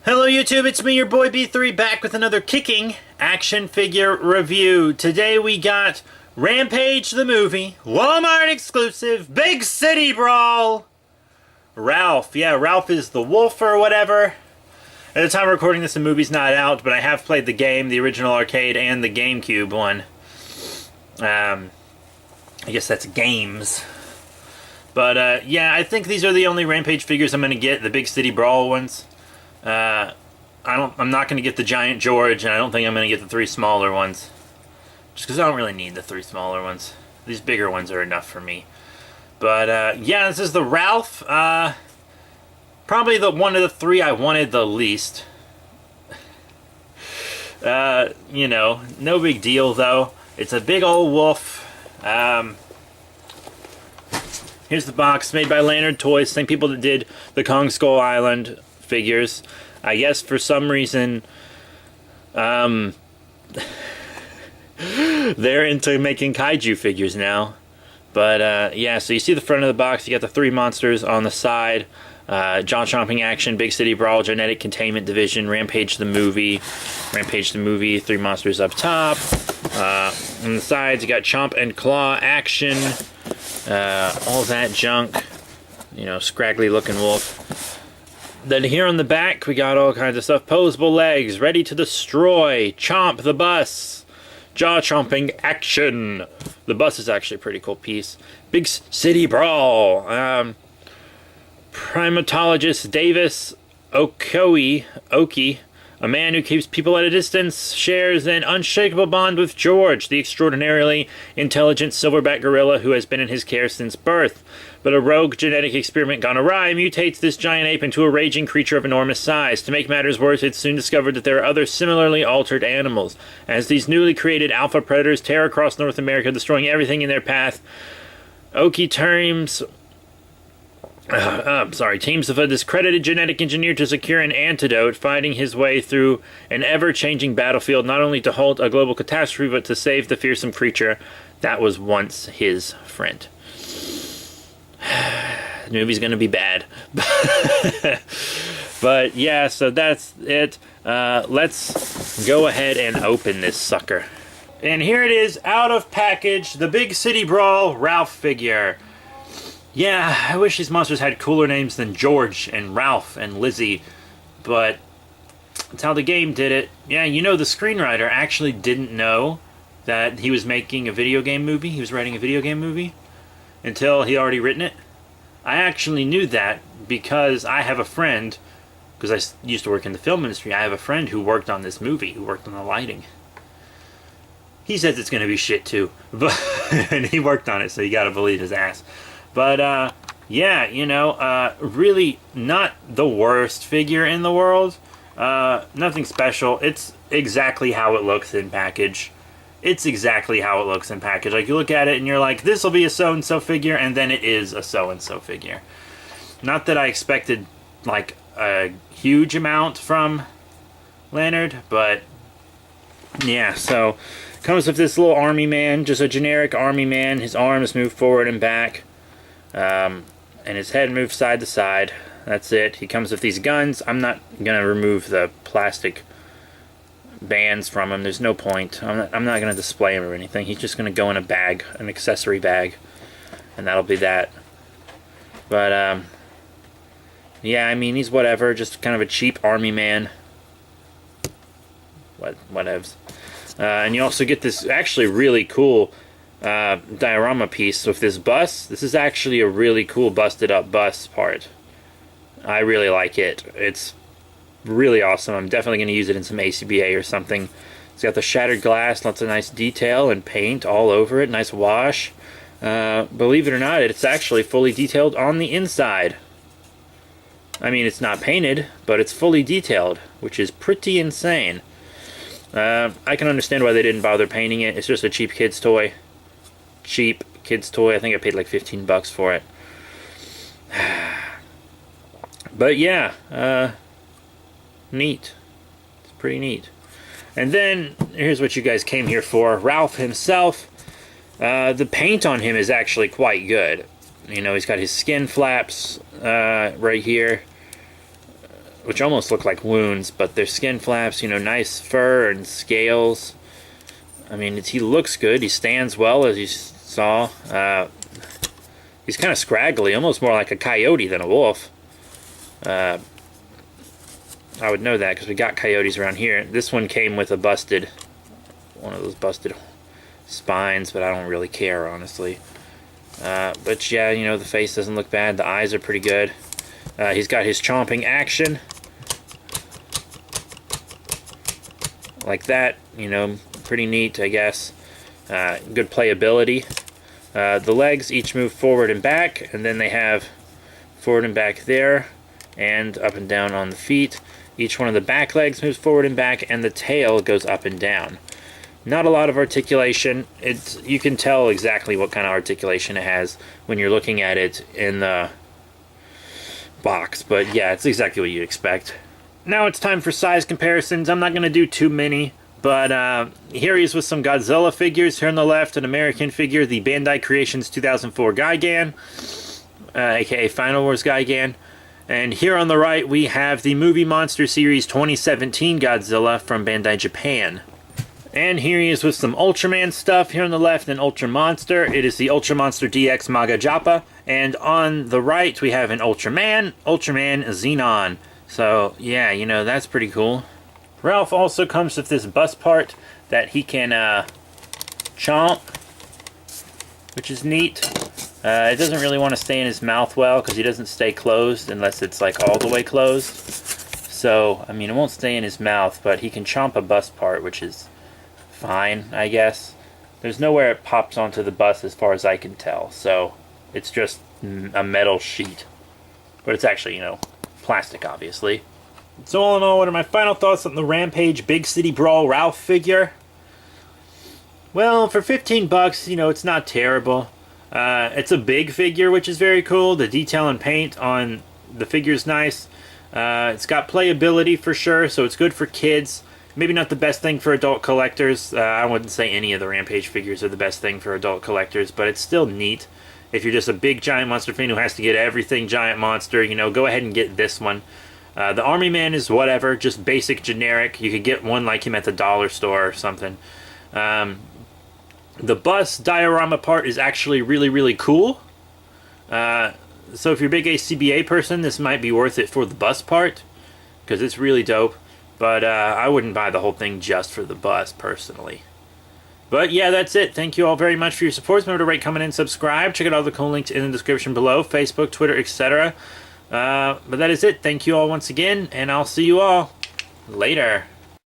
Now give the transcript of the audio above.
Hello YouTube, it's me, your boy B3, back with another kicking action figure review. Today we got Rampage the movie, Walmart exclusive, Big City Brawl, Ralph. Yeah, Ralph is the wolf or whatever. At the time of recording this, the movie's not out, but I have played the game, the original arcade, and the GameCube one. I guess that's games. But yeah, I think these are the only Rampage figures I'm going to get, the Big City Brawl ones. I'm not going to get the Giant George, and I don't think I'm going to get the three smaller ones. Just because I don't really need the three smaller ones. These bigger ones are enough for me. But, yeah, this is the Ralph. Probably the one of the three I wanted the least. You know, no big deal, though. It's a big old wolf. Here's the box, made by Lantern Toys, same people that did the Kong Skull Island figures. I guess for some reason they're into making kaiju figures now. But yeah, so you see the front of the box, you got the three monsters on the side. Jaw-chomping action, Big City Brawl, Genetic Containment Division, Rampage the movie, three monsters up top. On the sides you got Chomp and Claw action, all that junk, you know, scraggly looking wolf. Then here on the back, we got all kinds of stuff. Posable legs, ready to destroy. Chomp the bus. Jaw-chomping action. The bus is actually a pretty cool piece. Big City Brawl. Primatologist Davis Oki, a man who keeps people at a distance, shares an unshakable bond with George, the extraordinarily intelligent silverback gorilla who has been in his care since birth. But a rogue genetic experiment gone awry mutates this giant ape into a raging creature of enormous size. To make matters worse, it's soon discovered that there are other similarly altered animals. As these newly created alpha predators tear across North America, destroying everything in their path, Oki teams of a discredited genetic engineer to secure an antidote, fighting his way through an ever-changing battlefield, not only to halt a global catastrophe, but to save the fearsome creature that was once his friend. The movie's gonna be bad. But yeah, so that's it. Let's go ahead and open this sucker. And here it is, out of package, the Big City Brawl Ralph figure. Yeah, I wish these monsters had cooler names than George and Ralph and Lizzie, but that's how the game did it. Yeah, you know, the screenwriter actually didn't know that he was making a video game movie. He was writing a video game movie until he already written it. I actually knew that because I have a friend, because I used to work in the film industry, I have a friend who worked on this movie, who worked on the lighting. He says it's going to be shit too, but and he worked on it, so you got to believe his ass. But, yeah, you know, really not the worst figure in the world. Nothing special. It's exactly how it looks in package. It's exactly how it looks in package. Like, you look at it and you're like, this will be a so-and-so figure, and then it is a so-and-so figure. Not that I expected, like, a huge amount from Leonard, but, yeah, so comes with this little army man, just a generic army man. His arms move forward and back. And his head moves side to side. That's it. He comes with these guns. I'm not going to remove the plastic bands from him. There's no point. I'm not going to display him or anything. He's just going to go in a bag, an accessory bag, and that'll be that. But, yeah, I mean, he's whatever. Just kind of a cheap army man. Whatevs. And you also get this actually really cool diorama piece with this bus. This is actually a really cool busted up bus part. I really like it. It's really awesome. I'm definitely going to use it in some ACBA or something. It's got the shattered glass, lots of nice detail and paint all over it, nice wash. Believe it or not, it's actually fully detailed on the inside. I mean, it's not painted, but it's fully detailed, which is pretty insane. I can understand why they didn't bother painting it. It's just a cheap kid's toy. Cheap kid's toy. I think I paid like 15 bucks for it. But yeah, neat. It's pretty neat. And then, here's what you guys came here for. Ralph himself. The paint on him is actually quite good. You know, he's got his skin flaps right here. which almost look like wounds, but they're skin flaps, you know, nice fur and scales. I mean, he looks good. He stands well, as you saw. He's kind of scraggly, almost more like a coyote than a wolf. I would know that because we got coyotes around here. This one came with one of those busted spines, but I don't really care, honestly. But yeah, you know, the face doesn't look bad. The eyes are pretty good. He's got his chomping action. Like that, you know, pretty neat, I guess. Good playability. The legs each move forward and back, and then they have forward and back there, and up and down on the feet. Each one of the back legs moves forward and back, and the tail goes up and down. Not a lot of articulation. You can tell exactly what kind of articulation it has when you're looking at it in the box, but yeah, it's exactly what you'd expect. Now it's time for size comparisons. I'm not going to do too many, but here he is with some Godzilla figures. Here on the left, an American figure, the Bandai Creations 2004 Gigan, aka Final Wars Gigan. And here on the right, we have the Movie Monster Series 2017 Godzilla from Bandai Japan. And here he is with some Ultraman stuff. Here on the left, an Ultra Monster. It is the Ultra Monster DX Maga Jappa. And on the right, we have an Ultraman Xenon. So, yeah, you know, that's pretty cool. Ralph also comes with this bust part that he can chomp, which is neat. It doesn't really want to stay in his mouth well because he doesn't stay closed unless it's like all the way closed. So, I mean, it won't stay in his mouth, but he can chomp a bust part, which is fine, I guess. There's nowhere it pops onto the bus as far as I can tell, so it's just a metal sheet. But it's actually, you know, plastic, obviously. So all in all, what are my final thoughts on the Rampage Big City Brawl Ralph figure? Well, for 15 bucks, you know, it's not terrible. It's a big figure, which is very cool. The detail and paint on the figure's nice. It's got playability for sure, so it's good for kids. Maybe not the best thing for adult collectors. I wouldn't say any of the Rampage figures are the best thing for adult collectors, but it's still neat. If you're just a big giant monster fan who has to get everything giant monster, you know, go ahead and get this one. The Army Man is whatever, just basic, generic. You could get one like him at the dollar store or something. The bus diorama part is actually really, really cool. So if you're a big ACBA person, this might be worth it for the bus part, because it's really dope. But I wouldn't buy the whole thing just for the bus, personally. But yeah, that's it. Thank you all very much for your support. Remember to rate, comment, and subscribe. Check out all the cool links in the description below. Facebook, Twitter, etc. But that is it. Thank you all once again, and I'll see you all later.